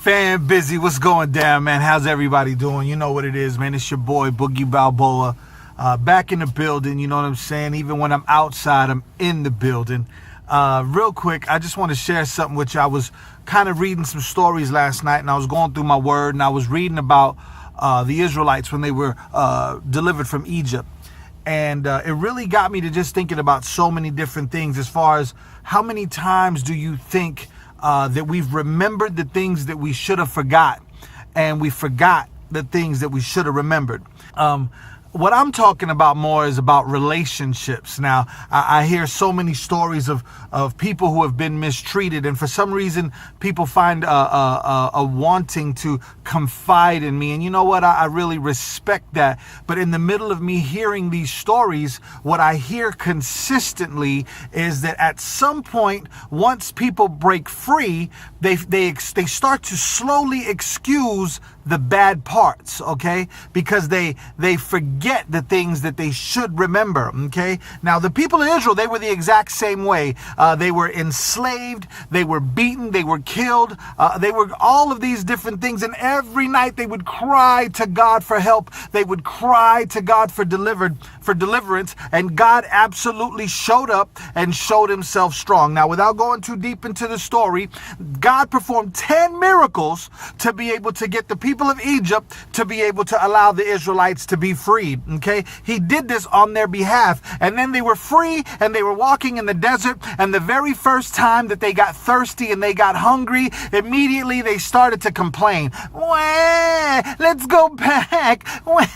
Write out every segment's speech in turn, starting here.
Fan busy, what's going down, man? How's everybody doing? You know what it is, man. It's your boy, Boogie Balboa, back in the building, you know what I'm saying? Even when I'm outside, I'm in the building. Real quick, I just want to share something with you. I was kind of reading some stories last night, and I was going through my word, and I was reading about the Israelites when they were delivered from Egypt. And it really got me to just thinking about so many different things as far as how many times do you think that we've remembered the things that we should have forgot, and we forgot the things that we should have remembered. What I'm talking about more is about relationships. Now, I hear so many stories of people who have been mistreated, and for some reason, people find a wanting to confide in me. And you know what? I really respect that. But in the middle of me hearing these stories, what I hear consistently is that at some point, once people break free, they start to slowly excuse the bad parts, okay? Because they forget the things that they should remember, okay? Now, the people of Israel, they were the exact same way. They were enslaved, they were beaten, they were killed, they were all of these different things, and every night they would cry to God for help. They would cry to God for deliverance, and God absolutely showed up and showed himself strong. Now, without going too deep into the story, God performed 10 miracles to be able to get the people of Egypt to be able to allow the Israelites to be freed, okay? He did this on their behalf, and then they were free, and they were walking in the desert, and the very first time that they got thirsty and they got hungry, immediately they started to complain. Wah, let's go back. Wah,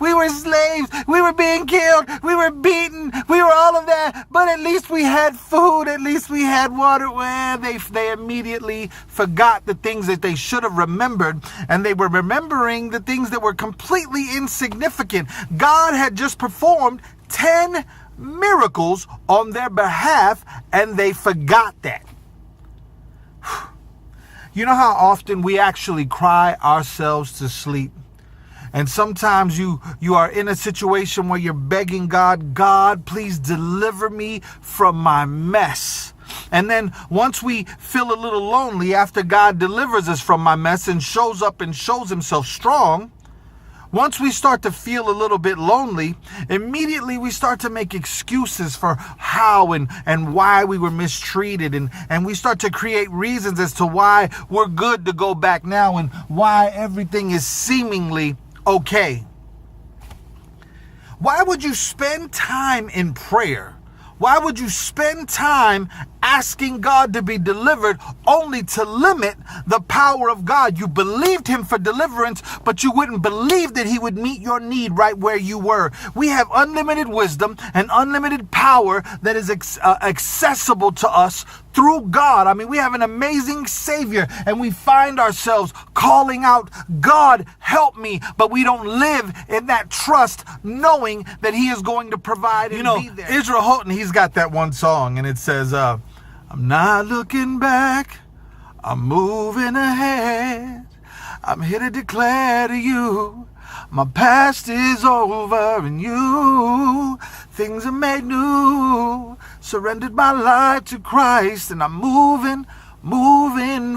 we were slaves, we were being killed, we were beaten, we were all of that, but at least we had food, at least we had water. Well, they immediately forgot the things that they should have remembered, and they were remembering the things that were completely insignificant. God had just performed 10 miracles on their behalf, and they forgot that. You know how often we actually cry ourselves to sleep? And sometimes you are in a situation where you're begging God, God, please deliver me from my mess. And then once we feel a little lonely after God delivers us from my mess and shows up and shows himself strong, once we start to feel a little bit lonely, immediately we start to make excuses for how and why we were mistreated. And we start to create reasons as to why we're good to go back now and why everything is seemingly okay. Why would you spend time in prayer? Why would you spend time asking God to be delivered only to limit the power of God? You believed him for deliverance, but you wouldn't believe that he would meet your need right where you were. We have unlimited wisdom and unlimited power that is accessible to us through God. I mean, we have an amazing Savior, and we find ourselves calling out, God, help me, but we don't live in that trust knowing that he is going to provide and be there. Israel Houghton, he's got that one song, and it says, I'm not looking back, I'm moving ahead. I'm here to declare to you, my past is over and you, things are made new. Surrendered my life to Christ, and I'm moving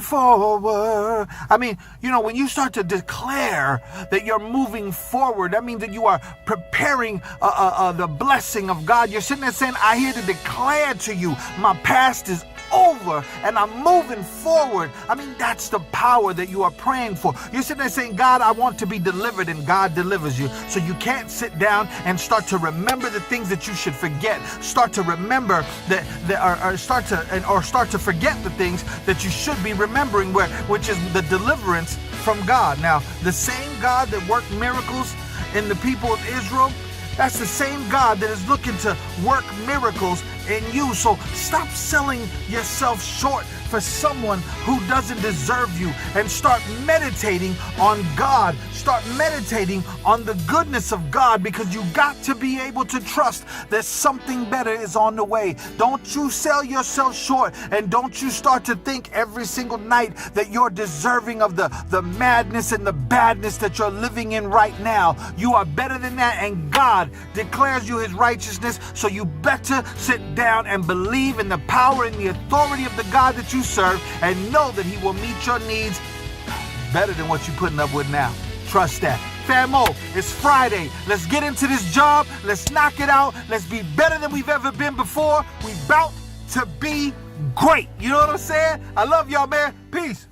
forward. I mean, when you start to declare that you're moving forward, that means that you are preparing the blessing of God. You're sitting there saying, I here to declare to you, my past is over and I'm moving forward. I mean, that's the power that you are praying for. You're sitting there saying, God, I want to be delivered, and God delivers you. So you can't sit down and start to remember the things that you should forget. Start to remember or start to forget the things that you should be remembering, which is the deliverance from God. Now, the same God that worked miracles in the people of Israel, that's the same God that is looking to work miracles in you. So stop selling yourself short for someone who doesn't deserve you, and start meditating on God. Start meditating on the goodness of God, because you got to be able to trust that something better is on the way. Don't you sell yourself short, and don't you start to think every single night that you're deserving of the madness and the badness that you're living in right now. You are better than that, and God declares you his righteousness. So you better sit down and believe in the power and the authority of the God that you serve, and know that he will meet your needs better than what you're putting up with now. Trust that. Famo, it's Friday. Let's get into this job. Let's knock it out. Let's be better than we've ever been before. We bout to be great. You know what I'm saying? I love y'all, man. Peace.